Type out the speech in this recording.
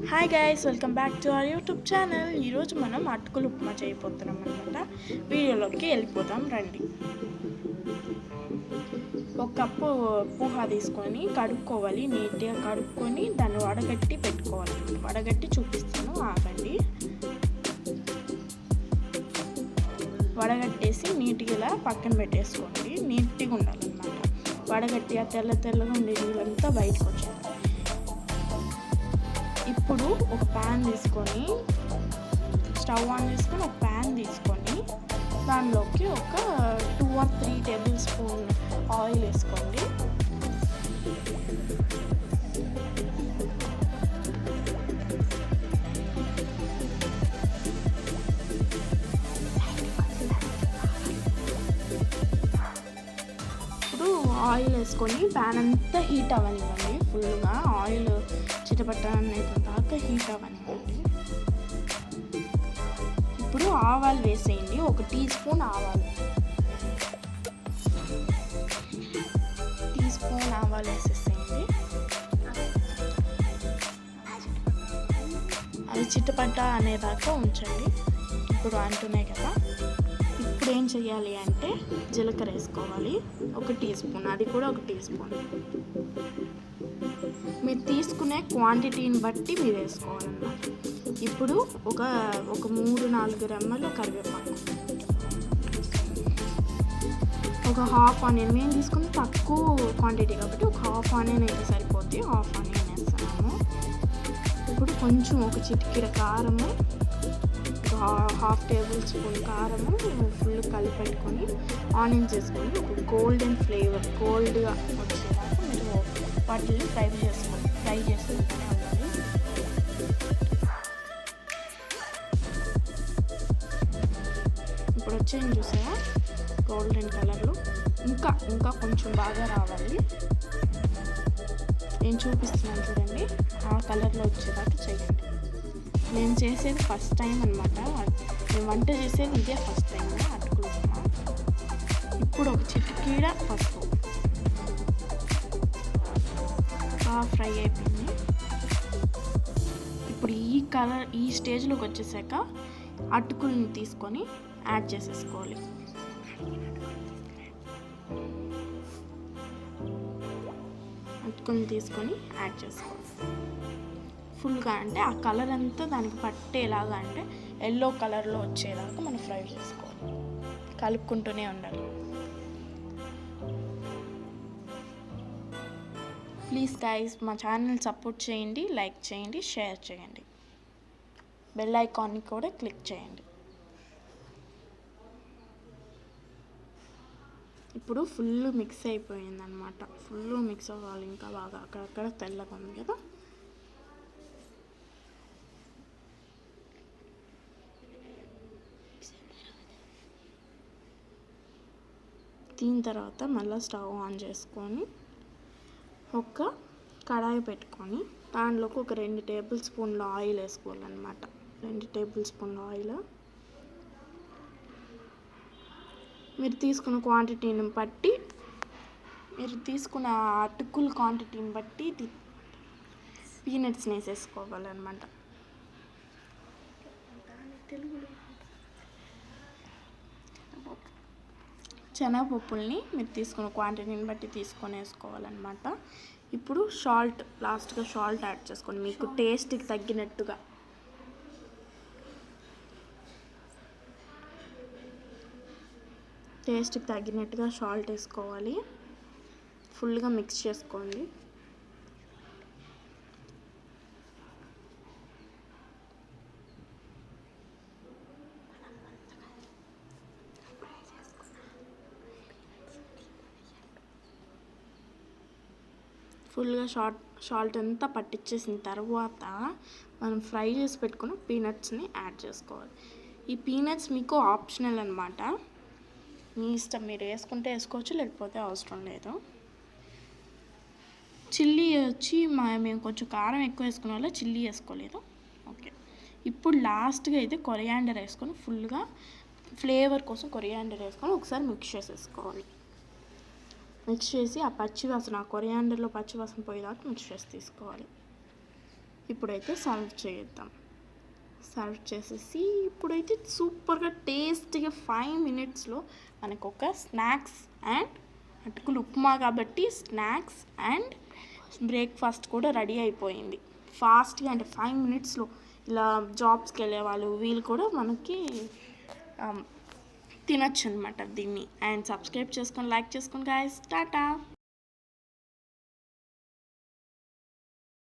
Hi guys, welcome back to our YouTube channel. ఈరోజు మనం అటుకులు ఉప్మా చేయబోతున్నాం అనమాట. వీడియోలోకి వెళ్ళిపోతాం రండి. ఒక కప్పు పూహా తీసుకొని కడుక్కోవాలి. నీట్గా కడుక్కొని దాన్ని వడగట్టి పెట్టుకోవాలి. వడగట్టి చూపిస్తాను, ఆగండి. వడగట్టేసి నీట్గా ఇలా పక్కన పెట్టేసుకోండి. నీట్గా ఉండాలన్నమాట. వడగట్టి ఆ తెల్లగా ఉండే నీళ్ళంతా బయటకు వచ్చేది. ఇప్పుడు ఒక ప్యాన్ తీసుకొని స్టవ్ ఆన్ చేసుకొని ఒక ప్యాన్ తీసుకొని దానిలోకి ఒక 2 or 3 టేబుల్ స్పూన్ ఆయిల్ వేసుకోండి. ఇప్పుడు ఆయిల్ వేసుకొని ప్యాన్ అంతా హీట్ అవ్వనివ్వండి. ఫుల్గా ఆయిల్ చిటపట్టనే దాకా హీట్ అవ్వనివ్వండి. ఇప్పుడు ఆవాలు వేసేయండి. 1 టీ స్పూన్ ఆవాలు, వేసేసేయండి. అవి చిటపట్ట అనేదాకా ఉంచండి. ఇప్పుడు అంటున్నాయి కదా. ఇప్పుడు ఏం చేయాలి అంటే జీలకర్ర వేసుకోవాలి. 1 టీ స్పూన్, అది కూడా 1 టీ స్పూన్. మీరు తీసుకునే క్వాంటిటీని బట్టి మీరు వేసుకోవాలన్నమాట. ఇప్పుడు ఒక 3-4 రెమ్మలు కరివేపాకు, ఒక హాఫ్ ఆనియన్. మేము తీసుకుని తక్కువ క్వాంటిటీ కాబట్టి ఒక హాఫ్ ఆనియన్ అయితే సరిపోద్ది. హాఫ్ ఆనియన్ వేస్తున్నాము. ఇప్పుడు కొంచెం ఒక చిటికెడ కారము, హాఫ్ టేబుల్ స్పూన్ కారము ఫుల్ కలిపెట్టుకొని ఆనియన్స్ వేసుకొని ఒక గోల్డెన్ ఫ్లేవర్ గోల్డ్గా వచ్చేదాకా మీరు వాటిని ఫ్రై చేసుకుంటూనే ఉండాలి. ఇప్పుడు వచ్చేది చూసారా గోల్డెన్ కలర్లో. ఇంకా కొంచెం బాగా రావాలి. నేను చూపిస్తున్నాను చూడండి. ఆ కలర్లో వచ్చేదాకా చేయండి. నేను చేసేది ఫస్ట్ టైం అనమాట. నేను వంట చేసేది ఇదే ఫస్ట్ టైం అటుకులు ఉప్మా. ఇప్పుడు ఒక చిటికెడ పసుపు. బాగా ఫ్రై అయిపోయింది. ఇప్పుడు ఈ స్టేజ్లోకి వచ్చేసాక అటుకుల్ని తీసుకొని యాడ్ చేసేసుకోవాలి. అటుకుల్ని తీసుకొని యాడ్ చేసుకోవాలి ఫుల్గా. అంటే ఆ కలర్ అంతా దానికి పట్టేలాగా, అంటే ఎల్లో కలర్లో వచ్చేలాగా మనం ఫ్రై చేసుకోవాలి. కలుపుకుంటూనే ఉండాలి. ప్లీజ్ గైస్, మా ఛానల్ సపోర్ట్ చేయండి, లైక్ చేయండి, షేర్ చేయండి, బెల్ ఐకాన్ని కూడా క్లిక్ చేయండి. ఇప్పుడు ఫుల్ మిక్స్ అయిపోయిందనమాట. ఫుల్ మిక్స్ అవ్వాలి ఇంకా బాగా. అక్కడక్కడ తెల్లగా ఉంది కదా. దీని తర్వాత మళ్ళీ స్టవ్ ఆన్ చేసుకొని ఒక కడాయి పెట్టుకొని దాంట్లోకి ఒక 2 టేబుల్ స్పూన్ల ఆయిల్ వేసుకోవాలన్నమాట. 2 టేబుల్ స్పూన్ల ఆయిల్. మీరు తీసుకున్న క్వాంటిటీని బట్టి, మీరు తీసుకున్న అటుకుల క్వాంటిటీని బట్టి పీనట్స్ని వేసేసుకోవాలన్నమాట. శనగపప్పుల్ని మీరు తీసుకున్న క్వాంటిటీని బట్టి తీసుకొని వేసుకోవాలన్నమాట. ఇప్పుడు లాస్ట్గా సాల్ట్ యాడ్ చేసుకోండి మీకు టేస్ట్కి తగ్గినట్టుగా. సాల్ట్ వేసుకోవాలి. ఫుల్గా మిక్స్ చేసుకోండి. ఫుల్గా సాల్ట్ అంతా పట్టించేసిన తర్వాత మనం ఫ్రై చేసి పెట్టుకున్న పీనట్స్ని యాడ్ చేసుకోవాలి. ఈ పీనట్స్ మీకు ఆప్షనల్ అనమాట. మీ ఇష్టం, మీరు వేసుకుంటే వేసుకోవచ్చు, లేకపోతే అవసరం లేదు. చిల్లీ వచ్చి మేము కొంచెం కారం ఎక్కువ వేసుకునే వల్ల చిల్లీ వేసుకోలేదు. ఓకే. ఇప్పుడు లాస్ట్గా అయితే కొరియాండర్ వేసుకొని ఫుల్గా ఫ్లేవర్ కోసం కొరియాండర్ వేసుకొని ఒకసారి మిక్స్ చేసేసుకోవాలి. మిక్స్ చేసి ఆ కొరియాండర్లో పచ్చివాసన పోయేదాకా మిక్స్ చేసి తీసుకోవాలి. ఇప్పుడైతే సర్వ్ చేద్దాం. సర్వ్ చేసేసి ఇప్పుడైతే సూపర్గా టేస్టీగా 5 మినిట్స్లో మనకు ఒక స్నాక్స్ అండ్ అటుకులు ఉప్మా కాబట్టి స్నాక్స్ అండ్ బ్రేక్ఫాస్ట్ కూడా రెడీ అయిపోయింది ఫాస్ట్గా. అంటే 5 మినిట్స్లో ఇలా జాబ్స్కి వెళ్ళే వాళ్ళు వీళ్ళు కూడా మనకి తినొచ్చు అనమాట దీన్ని. అండ్ సబ్స్క్రైబ్ చేసుకొని లైక్ చేసుకొని గాయస్. టాటా.